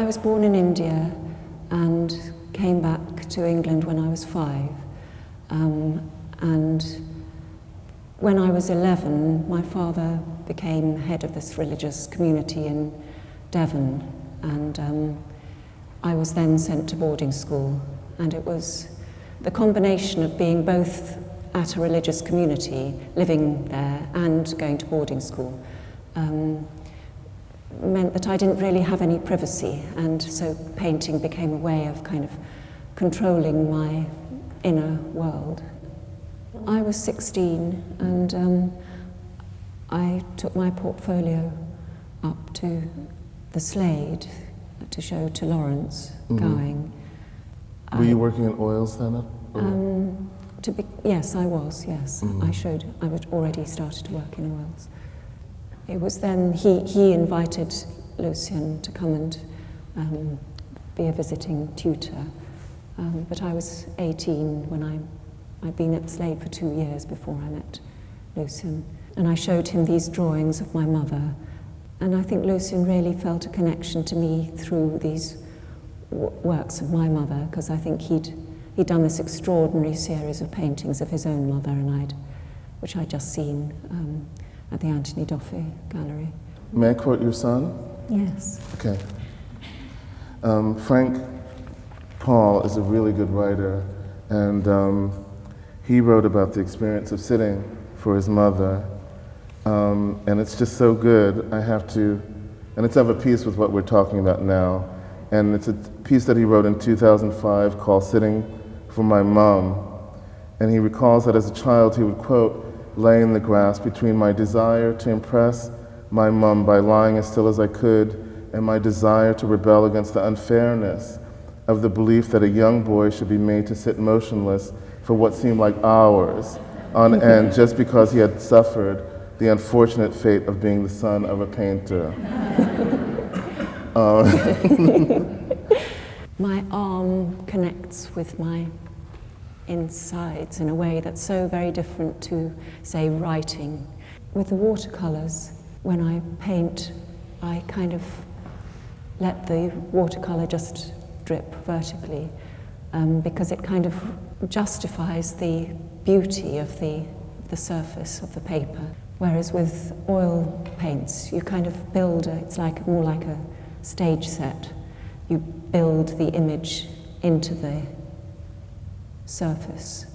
I was born in India and came back to England when I was 5. And when I was 11, my father became head of this religious community in Devon, and I was then sent to boarding school. And it was the combination of being both at a religious community, living there, and going to boarding school, meant that I didn't really have any privacy, and so painting became a way of kind of controlling my inner world. I was 16, and I took my portfolio up to the Slade to show to Lawrence Gowing. Were you working in oils then? Yes, I was, yes. I was already started to work in oils. It was then he invited Lucien to come and be a visiting tutor. But I was 18 when I'd been at Slade for 2 years before I met Lucien. And I showed him these drawings of my mother. And I think Lucien really felt a connection to me through these works of my mother, because I think he'd done this extraordinary series of paintings of his own mother, which I'd just seen at the Anthony Doffey Gallery. May I quote your son? Yes. Okay. Frank Paul is a really good writer, and he wrote about the experience of sitting for his mother, and it's just so good. And it's of a piece with what we're talking about now, and it's a piece that he wrote in 2005 called Sitting for My Mom, and he recalls that as a child he would, quote, lay in the grass between my desire to impress my mom by lying as still as I could and my desire to rebel against the unfairness of the belief that a young boy should be made to sit motionless for what seemed like hours on end just because he had suffered the unfortunate fate of being the son of a painter. My arm connects with my insides in a way that's so very different to, say, writing. With the watercolors, when I paint, I kind of let the watercolor just drip vertically, because it kind of justifies the beauty of the surface of the paper. Whereas with oil paints, you kind of build it's more like a stage set. You build the image into the surface.